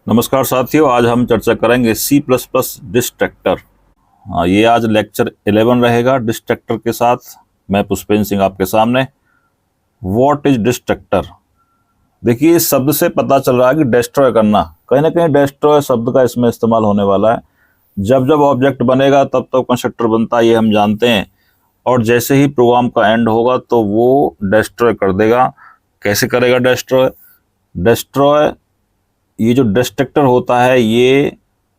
नमस्कार साथियों, आज हम चर्चा करेंगे C++ डिस्ट्रक्टर। ये आज लेक्चर 11 रहेगा डिस्ट्रक्टर के साथ। मैं पुष्पेंद्र सिंह आपके सामने। What is destructor? देखिए, इस शब्द से पता चल रहा है कि डिस्ट्रॉय करना। कहीं ना कहीं डिस्ट्रॉय शब्द का इसमें इस्तेमाल होने वाला है। जब जब ऑब्जेक्ट बनेगा तब तब कंस्ट्रक्टर बनता है, ये हम जानते हैं। और जैसे ही प्रोग्राम का एंड होगा तो वो डिस्ट्रॉय कर देगा। कैसे करेगा डिस्ट्रॉय? डिस्ट्रॉय, ये जो डिस्ट्रक्टर होता है ये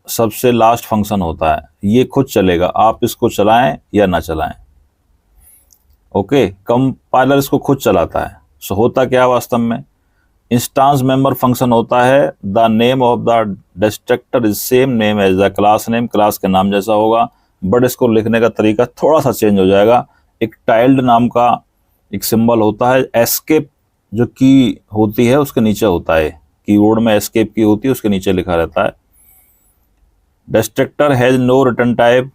सबसे लास्ट फंक्शन होता है। ये खुद चलेगा, आप इसको चलाएं या ना चलाएं। ओके, कंपाइलर इसको खुद चलाता है। सो होता क्या वास्तव में? इंस्टांस मेंबर फंक्शन होता है। The name of the destructor is same name as the class name. Class के नाम जैसा होगा, बट इसको लिखने का तरीका थोड़ा सा चेंज हो जाएगा। एक टाइल्ड नाम का एक सिंबल होता है। एस्केप जो की होती है उसके नीचे होता है। कीबोर्ड में एस्केप की होती है, उसके नीचे लिखा रहता है। Destructor has no return type.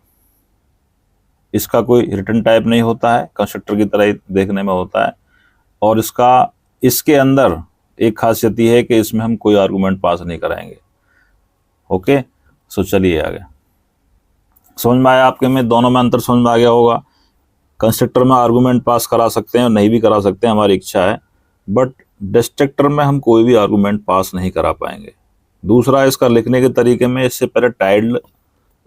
इसका कोई रिटर्न टाइप नहीं होता है, कंस्ट्रक्टर की तरह ही देखने में होता है। और इसके अंदर एक खासियत ये है कि इसमें हम कोई आर्गुमेंट पास नहीं कराएंगे। ओके, सो चलिए आगे। समझ में आया आपके में? दोनों में अंतर समझ में आ गया होगा। कंस्ट्रक्टर में आर्गुमेंट पास करा सकते हैं और नहीं भी करा सकते हैं, हमारी इच्छा है। बट डिस्ट्रक्टर में हम कोई भी आर्गुमेंट पास नहीं करा पाएंगे। दूसरा, इसका लिखने के तरीके में इससे पहले टाइल्ड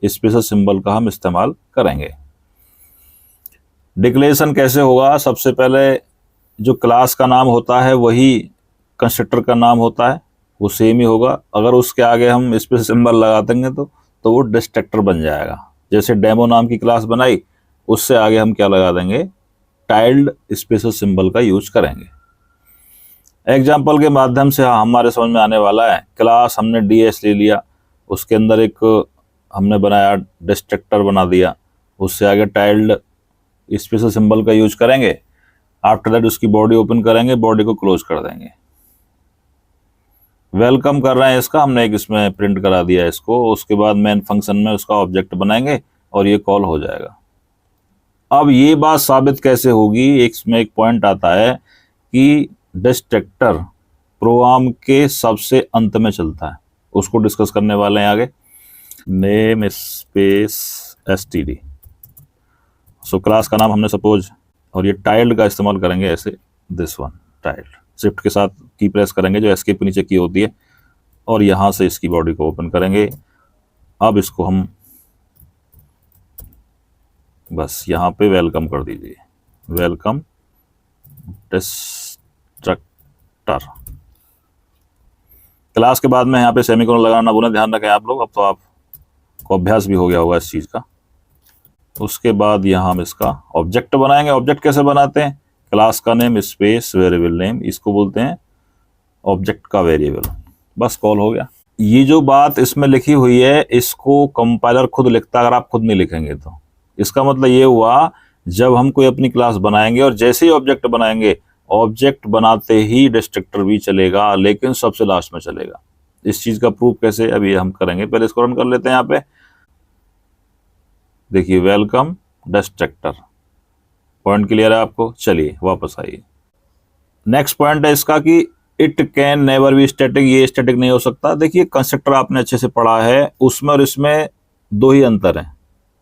स्पेशल सिंबल का हम इस्तेमाल करेंगे। डिक्लेरेशन कैसे होगा? सबसे पहले जो क्लास का नाम होता है वही कंस्ट्रक्टर का नाम होता है, वो सेम ही होगा। अगर उसके आगे हम स्पेशल सिंबल लगा देंगे तो वो डिस्ट्रक्टर बन जाएगा। जैसे डेमो नाम की क्लास बनाई, उससे आगे हम क्या लगा देंगे? टाइल्ड स्पेशल सिंबल का यूज करेंगे। एग्जाम्पल के माध्यम से हमारे समझ में आने वाला है। क्लास हमने ds ले लिया, उसके अंदर एक हमने बनाया डिस्ट्रक्टर बना दिया, उससे आगे टाइल्ड स्पेशल सिंबल का यूज करेंगे। आफ्टर दैट उसकी बॉडी ओपन करेंगे, बॉडी को क्लोज कर देंगे। वेलकम कर रहे हैं इसका, हमने एक इसमें प्रिंट करा दिया इसको। उसके बाद मेन फंक्शन में उसका ऑब्जेक्ट बनाएंगे और ये कॉल हो जाएगा। अब ये बात साबित कैसे होगी? इसमें एक पॉइंट आता है कि डिस्ट्रक्टर प्रोग्राम के सबसे अंत में चलता है। उसको डिस्कस करने वाले हैं आगे। Name space std। So class का नाम हमने सपोज, और ये टाइल्ड का इस्तेमाल करेंगे ऐसे, दिस वन टाइल्ड। शिफ्ट के साथ की प्रेस करेंगे जो एस्केप के नीचे की होती है, और यहाँ से इसकी बॉडी को ओपन करेंगे। अब इसको हम बस यहाँ पे वेलकम कर दीजिए। Welcome destructor. क्लास के बाद में यहाँ पे सेमीकोलन लगाना भूलें, ध्यान रखें आप लोग। अब तो आपको अभ्यास भी हो गया होगा इस चीज़ का। उसके बाद यहाँ हम इसका ऑब्जेक्ट बनाएंगे। ऑब्जेक्ट कैसे बनाते हैं? क्लास का नेम स्पेस वेरिएबल नेम, इसको बोलते हैं ऑब्जेक्ट का वेरिएबल। बस कॉल हो गया। ये जो बात इसमें लिखी हुई है इसको कंपाइलर खुद लिखता है, अगर आप खुद नहीं लिखेंगे तो। इसका मतलब ये हुआ, जब हम कोई अपनी क्लास बनाएंगे और जैसे ही ऑब्जेक्ट बनाएंगे, ऑब्जेक्ट बनाते ही डिस्ट्रक्टर भी चलेगा, लेकिन सबसे लास्ट में चलेगा। इस चीज़ का प्रूफ कैसे, अभी हम करेंगे। पहले इसको रन कर लेते हैं। यहाँ पे देखिए, वेलकम डिस्ट्रक्टर। पॉइंट क्लियर है आपको? चलिए वापस आइए। नेक्स्ट पॉइंट है इसका कि it can never be static. ये स्टैटिक नहीं हो सकता। देखिए, कंस्ट्रक्टर आपने अच्छे से पढ़ा है, उसमें और इसमें दो ही अंतर है।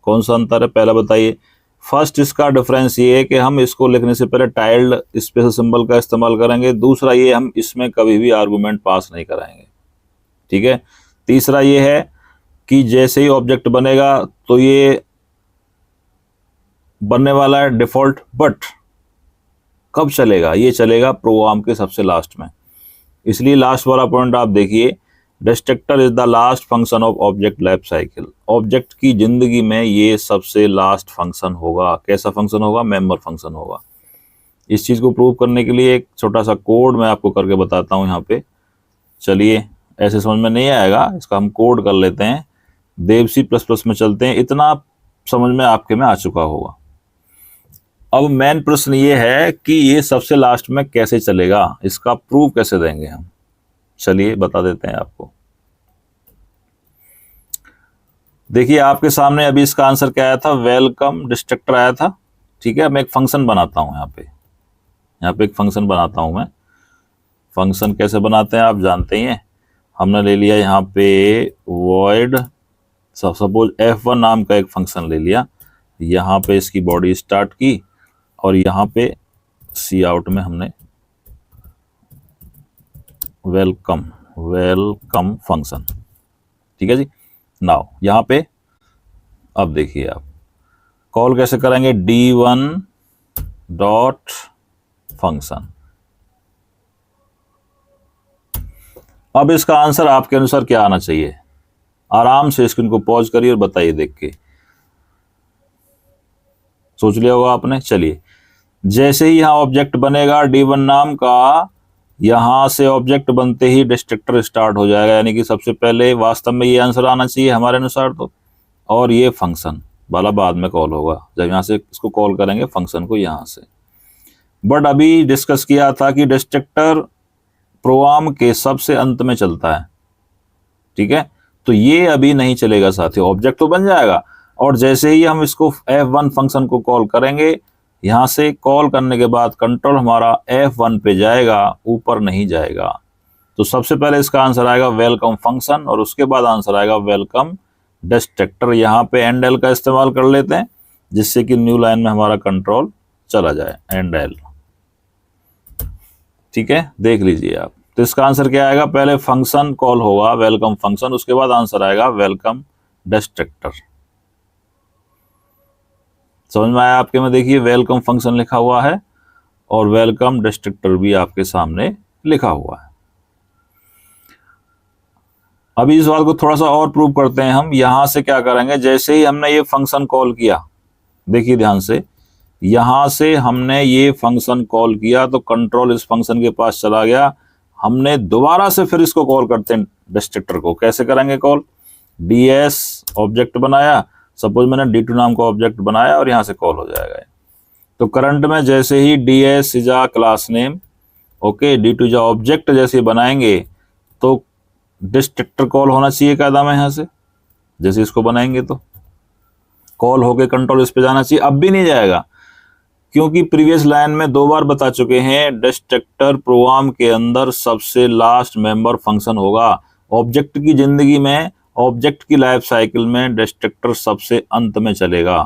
कौन सा अंतर है पहला बताइए? फर्स्ट, इसका डिफरेंस ये है कि हम इसको लिखने से पहले टाइल्ड स्पेशल सिंबल का इस्तेमाल करेंगे। दूसरा ये, हम इसमें कभी भी आर्गुमेंट पास नहीं कराएंगे। ठीक है। तीसरा ये है कि जैसे ही ऑब्जेक्ट बनेगा तो ये बनने वाला है डिफॉल्ट, बट कब चलेगा? ये चलेगा प्रोग्राम के सबसे लास्ट में। इसलिए लास्ट वाला पॉइंट आप देखिए, destructor is the last function of object life cycle. Object की जिंदगी में ये सबसे लास्ट फंक्शन होगा। कैसा फंक्शन होगा? मेंबर फंक्शन होगा। इस चीज़ को प्रूव करने के लिए एक छोटा सा कोड मैं आपको करके बताता हूँ यहाँ पे। चलिए, ऐसे समझ में नहीं आएगा, इसका हम कोड कर लेते हैं। देव C++ में चलते हैं। इतना समझ में आपके में आ चुका होगा। अब मेन प्रश्न ये है कि ये सबसे लास्ट में कैसे चलेगा, इसका प्रूफ कैसे देंगे हम? चलिए बता देते हैं आपको। देखिए, आपके सामने अभी इसका आंसर क्या आया था? वेलकम डिस्ट्रक्टर आया था। ठीक है। मैं एक फंक्शन बनाता हूं यहाँ पे एक फंक्शन बनाता हूं मैं। फंक्शन कैसे बनाते हैं आप जानते ही हैं। हमने ले लिया यहाँ पे void, सपोज f1 नाम का एक फंक्शन ले लिया, यहाँ पे इसकी बॉडी स्टार्ट की और यहाँ पे सी आउट में हमने वेलकम फंक्शन, ठीक है जी। नाउ यहाँ पे अब देखिए आप कॉल कैसे करेंगे, d1 डॉट फंक्शन। अब इसका आंसर आपके अनुसार क्या आना चाहिए, आराम से स्क्रीन को पॉज करिए और बताइए, देख के सोच लिया होगा आपने। चलिए, जैसे ही यहाँ ऑब्जेक्ट बनेगा d1 नाम का, यहां से ऑब्जेक्ट बनते ही डिस्ट्रक्टर स्टार्ट हो जाएगा, यानी कि सबसे पहले वास्तव में ये आंसर आना चाहिए हमारे अनुसार तो, और ये फंक्शन वाला बाद में कॉल होगा जब यहां से इसको कॉल करेंगे फंक्शन को यहां से। बट अभी डिस्कस किया था कि डिस्ट्रक्टर प्रोग्राम के सबसे अंत में चलता है, ठीक है, तो ये अभी नहीं चलेगा साथियों, ऑब्जेक्ट तो बन जाएगा और जैसे ही हम इसको f1 फंक्शन को कॉल करेंगे, यहां से कॉल करने के बाद कंट्रोल हमारा f1 पे जाएगा, ऊपर नहीं जाएगा। तो सबसे पहले इसका आंसर आएगा वेलकम फंक्शन और उसके बाद आंसर आएगा वेलकम डिस्ट्रक्टर। यहाँ पे एंड एल का इस्तेमाल कर लेते हैं जिससे कि न्यू लाइन में हमारा कंट्रोल चला जाए, एंड एल, ठीक है, देख लीजिए आप। तो इसका आंसर क्या आएगा, पहले फंक्शन कॉल होगा वेलकम फंक्शन, उसके बाद आंसर आएगा वेलकम डिस्ट्रक्टर। समझ में आया आपके में, देखिए वेलकम फंक्शन लिखा हुआ है और वेलकम डिस्ट्रक्टर भी आपके सामने लिखा हुआ है। अभी इस बात को थोड़ा सा और प्रूव करते हैं हम। यहां से क्या करेंगे, जैसे ही हमने ये फंक्शन कॉल किया, देखिए ध्यान से, यहां से हमने ये फंक्शन कॉल किया तो कंट्रोल इस फंक्शन के पास चला गया, हमने दोबारा से फिर इसको कॉल करते हैं डिस्ट्रक्टर को। कैसे करेंगे कॉल, ds ऑब्जेक्ट बनाया, सपोज मैंने d2 नाम का ऑब्जेक्ट बनाया और यहां से कॉल हो जाएगा। तो करंट में जैसे ही ds is a class name, okay, d2 जो ऑब्जेक्ट जैसे बनाएंगे तो डिस्ट्रक्टर कॉल होना चाहिए कायदा में, यहां से जैसे इसको बनाएंगे तो कॉल होके कंट्रोल इस पे जाना चाहिए। अब भी नहीं जाएगा क्योंकि प्रीवियस लाइन में 2 बार बता चुके हैं, डिस्ट्रक्टर प्रोग्राम के अंदर सबसे लास्ट मेंबर फंक्शन होगा। ऑब्जेक्ट की जिंदगी में, ऑब्जेक्ट की लाइफ साइकिल में डिस्ट्रक्टर सबसे अंत में चलेगा।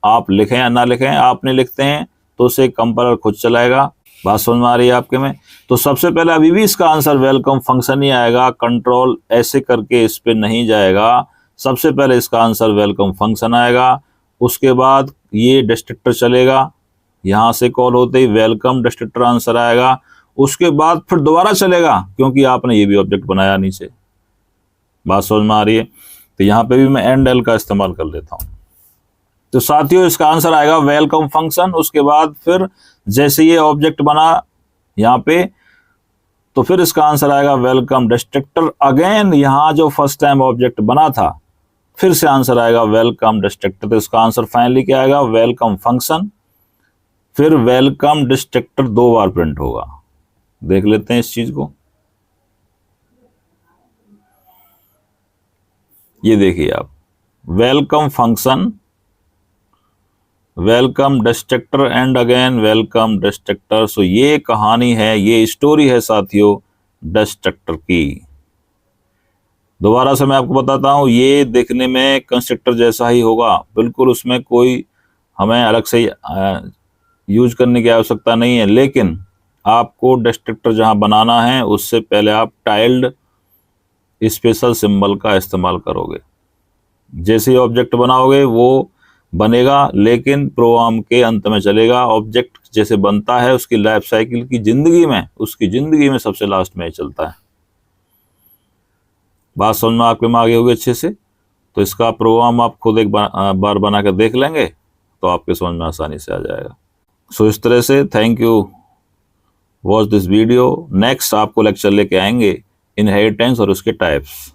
आप लिखें या ना लिखें, आप नहीं लिखते हैं तो उसे कंपाइलर खुद चलाएगा। बात समझ में आ रही है आपके में। तो सबसे पहले अभी भी इसका आंसर वेलकम फंक्शन ही आएगा, कंट्रोल ऐसे करके इस पे नहीं जाएगा। सबसे पहले इसका आंसर वेलकम फंक्शन आएगा, उसके बाद ये डिस्ट्रक्टर चलेगा, यहां से कॉल होते ही वेलकम डिस्ट्रक्टर आंसर आएगा, उसके बाद फिर दोबारा चलेगा क्योंकि आपने ये भी ऑब्जेक्ट बनाया नीचे। बात समझ में आ रही है। तो यहाँ पे भी मैं एंड एल का इस्तेमाल कर लेता हूं। तो साथियों इसका आंसर आएगा वेलकम फंक्शन, उसके बाद फिर जैसे ये ऑब्जेक्ट बना यहाँ पे तो फिर इसका आंसर आएगा वेलकम डिस्ट्रक्टर। अगेन यहाँ जो फर्स्ट टाइम ऑब्जेक्ट बना था फिर से आंसर आएगा वेलकम डिस्ट्रक्टर। तो इसका आंसर फाइनली क्या आएगा, वेलकम फंक्शन, फिर वेलकम डिस्ट्रक्टर 2 बार प्रिंट होगा। देख लेते हैं इस चीज को। ये देखिए आप, welcome function, welcome destructor and again welcome destructor. So ये कहानी है, ये स्टोरी है साथियों डिस्ट्रक्टर की। दोबारा से मैं आपको बताता हूं, ये देखने में कंस्ट्रक्टर जैसा ही होगा बिल्कुल, उसमें कोई हमें अलग से यूज करने की आवश्यकता नहीं है। लेकिन आपको डिस्ट्रक्टर जहां बनाना है उससे पहले आप टाइल्ड स्पेशल सिंबल का इस्तेमाल करोगे। जैसे ही ऑब्जेक्ट बनाओगे वो बनेगा लेकिन प्रोग्राम के अंत में चलेगा। ऑब्जेक्ट जैसे बनता है उसकी लाइफ साइकिल की जिंदगी में, उसकी जिंदगी में सबसे लास्ट में चलता है। बात समझ में आपके में आगे होगी अच्छे से। तो इसका प्रोग्राम आप खुद एक बार बना कर देख लेंगे तो आपके समझ में आसानी से आ जाएगा। सो इस तरह से thank you, watch this video. Next आपको लेक्चर लेके आएंगे इनहेरिटेंस और उसके टाइप्स।